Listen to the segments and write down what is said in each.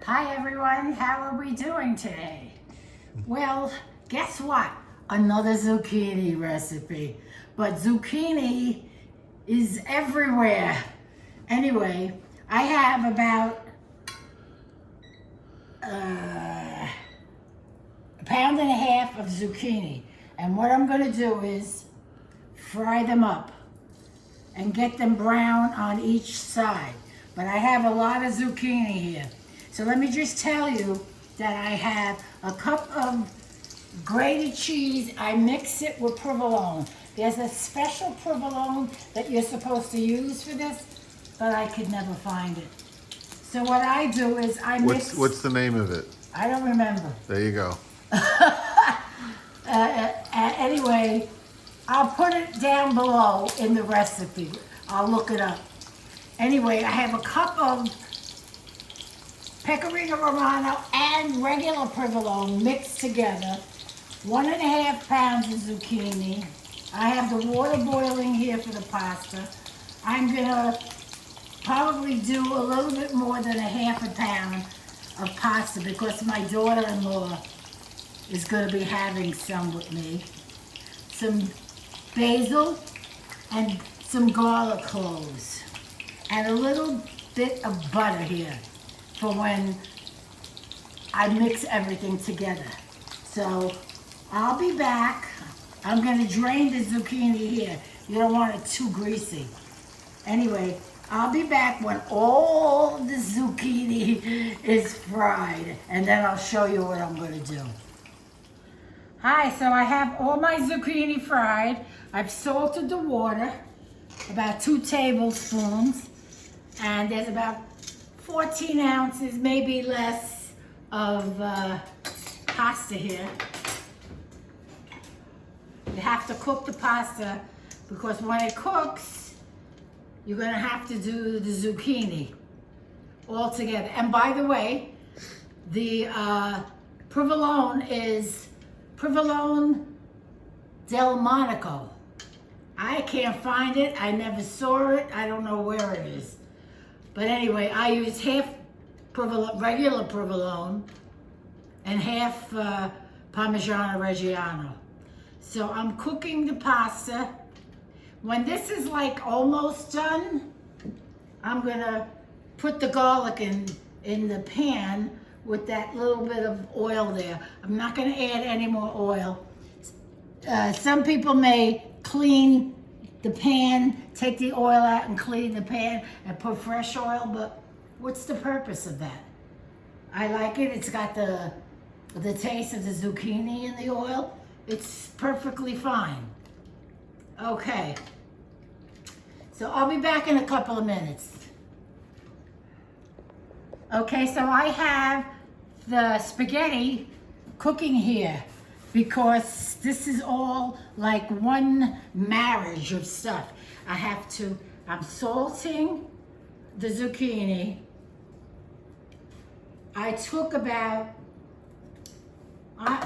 Hi everyone, how are we doing today? Well, guess what? Another zucchini recipe. But zucchini is everywhere. Anyway, I have about a pound and a half of zucchini. And what I'm gonna do is fry them up and get them brown on each side. But I have a lot of zucchini here. So let me just tell you that I have a cup of grated cheese. I mix it with provolone. There's a special provolone that you're supposed to use for this, but I could never find it. So what I do is I mix... What's the name of it? I don't remember. There you go. Anyway, I'll put it down below in the recipe. I'll look it up. Anyway, I have a cup of Pecorino Romano and regular provolone mixed together. 1.5 pounds of zucchini. I have the water boiling here for the pasta. I'm gonna probably do a little bit more than 1/2 pound of pasta because my daughter-in-law is gonna be having some with me. Some basil and some garlic cloves. And a little bit of butter here for when I mix everything together. So I'll be back. I'm gonna drain the zucchini here. You don't want it too greasy. Anyway, I'll be back when all the zucchini is fried, and then I'll show you what I'm gonna do. Hi, so I have all my zucchini fried. I've salted the water, about 2 tablespoons, and there's about 14 ounces, maybe less, of pasta here. You have to cook the pasta because when it cooks, you're gonna have to do the zucchini all together. And by the way, the provolone is Provolone del Monaco. I can't find it, I never saw it, I don't know where it is. But anyway, I use half provolone, regular provolone and half Parmigiano Reggiano. So I'm cooking the pasta. When this is like almost done, I'm gonna put the garlic in the pan with that little bit of oil there. I'm not gonna add any more oil. Some people may clean the pan, take the oil out and clean the pan and put fresh oil, but what's the purpose of that? I like it. It's got the taste of the zucchini in the oil. It's perfectly fine. Okay. So I'll be back in a couple of minutes. Okay, so I have the spaghetti cooking here because this is all like one marriage of stuff. I'm salting the zucchini. I took about,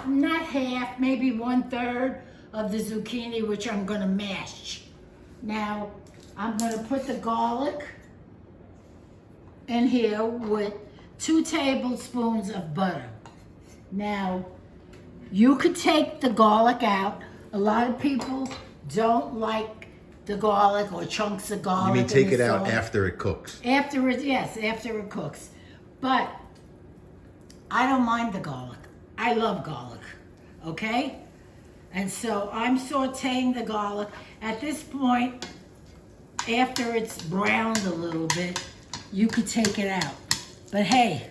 not half, maybe 1/3 of the zucchini, which I'm gonna mash. Now, I'm gonna put the garlic in here with 2 tablespoons of butter. Now, you could take the garlic out. A lot of people don't like the garlic or chunks of garlic. You mean take it out sauce. after it cooks? After it cooks. But I don't mind the garlic. I love garlic, okay? And so I'm sauteing the garlic. At this point, after it's browned a little bit, you could take it out. But hey,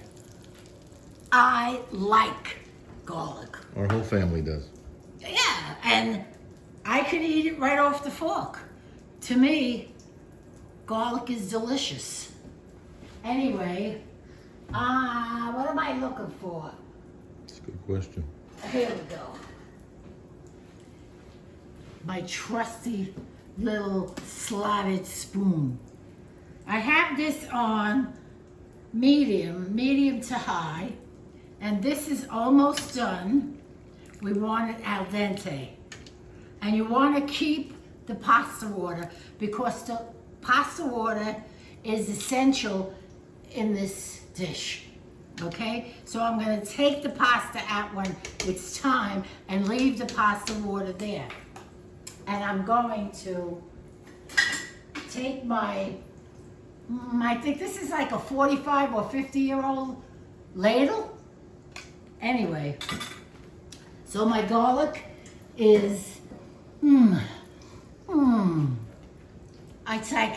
I like garlic. Our whole family does. Yeah, and I could eat it right off the fork. To me, garlic is delicious. Anyway, what am I looking for? That's a good question. Here we go. My trusty little slotted spoon. I have this on medium to high, and this is almost done. We want it al dente. And you want to keep the pasta water because the pasta water is essential in this dish. Okay, so I'm gonna take the pasta out when it's time and leave the pasta water there. And I'm going to take my, I think this is like a 45 or 50-year-old ladle. Anyway, so my garlic is, it's like,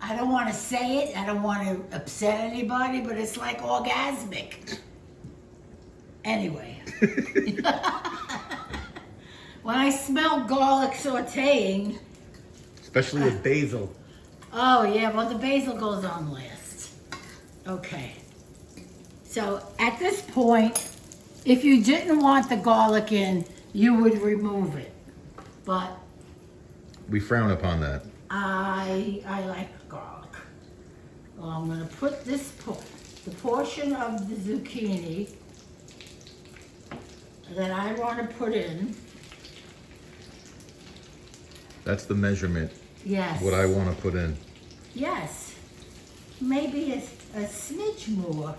I don't want to say it, I don't want to upset anybody, but it's like orgasmic. Anyway. When I smell garlic sauteing. Especially with basil. Oh yeah, well the basil goes on last. Okay. So at this point, if you didn't want the garlic in, you would remove it. But We frown upon that. I like garlic. Well, I'm gonna put this, the portion of the zucchini that I want to put in. That's the measurement. Yes. What I want to put in. Yes. Maybe a smidge more,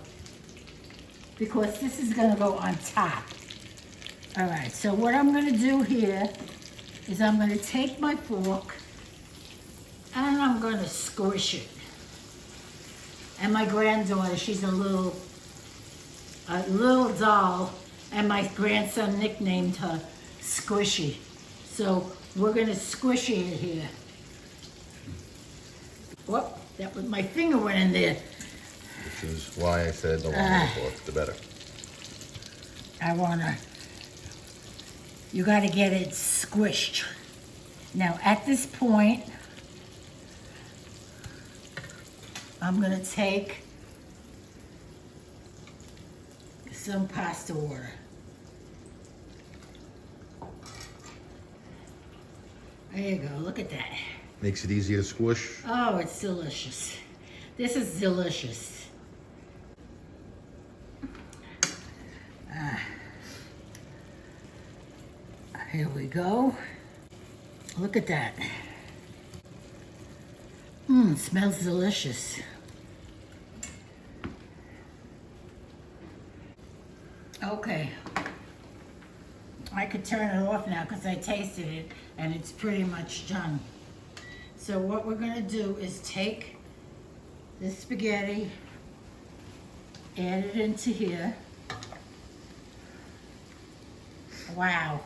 because this is gonna go on top. All right, so what I'm gonna do here is I'm gonna take my fork and I'm gonna squish it. And my granddaughter, she's a little doll, and my grandson nicknamed her Squishy. So we're gonna squish it here. Whoop, that was, my finger went in there. Which is why I said the longer the fork, the better. You gotta get it squished. Now at this point, I'm gonna take some pasta water. There you go, look at that. Makes it easy to squish. Oh, it's delicious. This is delicious. Here we go. Look at that. Smells delicious. Okay. I could turn it off now because I tasted it and it's pretty much done. So what we're gonna do is take this spaghetti, add it into here. Wow.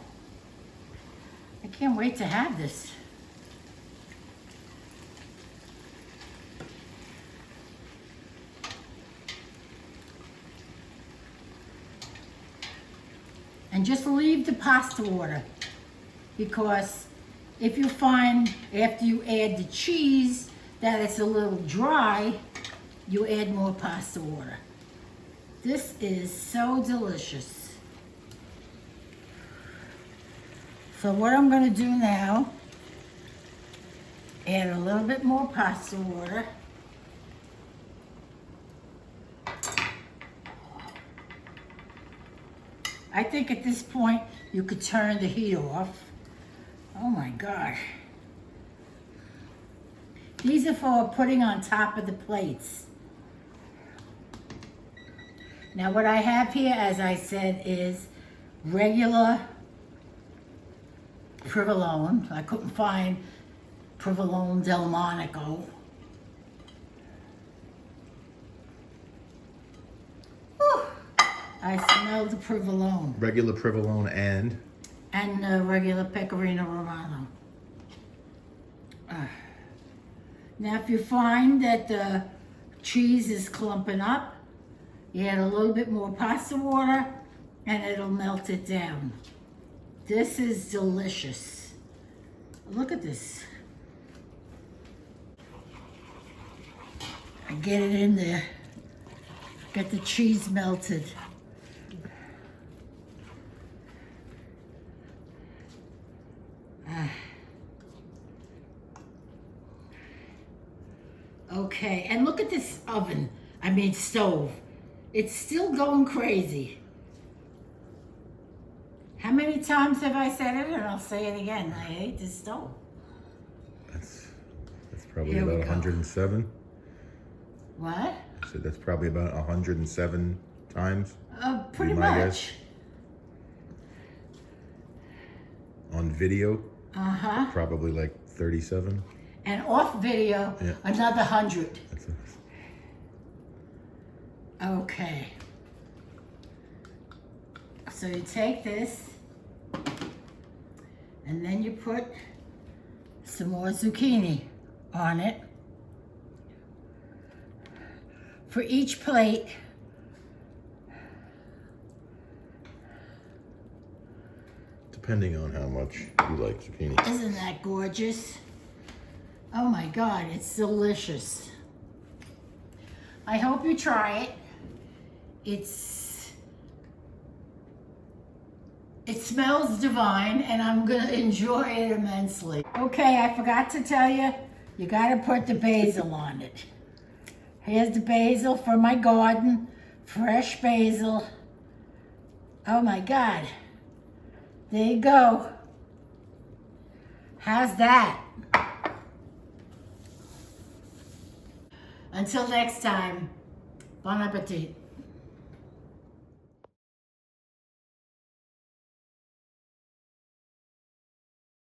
I can't wait to have this. And just leave the pasta water, because if you find after you add the cheese that it's a little dry, you add more pasta water. This is so delicious. So what I'm gonna do now, add a little bit more pasta water. I think at this point you could turn the heat off. Oh my God. These are for putting on top of the plates. Now what I have here, as I said, is regular provolone. I couldn't find Provolone del Monaco. Whew. I smell the provolone. Regular provolone and Regular pecorino romano. Now if you find that the cheese is clumping up, you add a little bit more pasta water and it'll melt it down. This is delicious. Look at this. I get it in there. Get the cheese melted. Okay, and look at this oven, stove. It's still going crazy. How many times have I said it? And I'll say it again. I hate this stove. that's probably Here we about go. 107. What? So that's probably about 107 times. Pretty Be my much. guess. On video, probably like 37. And off video, Yeah. another 100. That's Okay. So you take this, and then you put some more zucchini on it. For each plate, depending on how much you like zucchini. isn't that gorgeous? Oh my God, it's delicious. I hope you try it. It smells divine, and I'm gonna enjoy it immensely. Okay, I forgot to tell you, you gotta put the basil on it. Here's the basil for my garden, fresh basil. Oh my God. There you go. How's that? Until next time, bon appetit.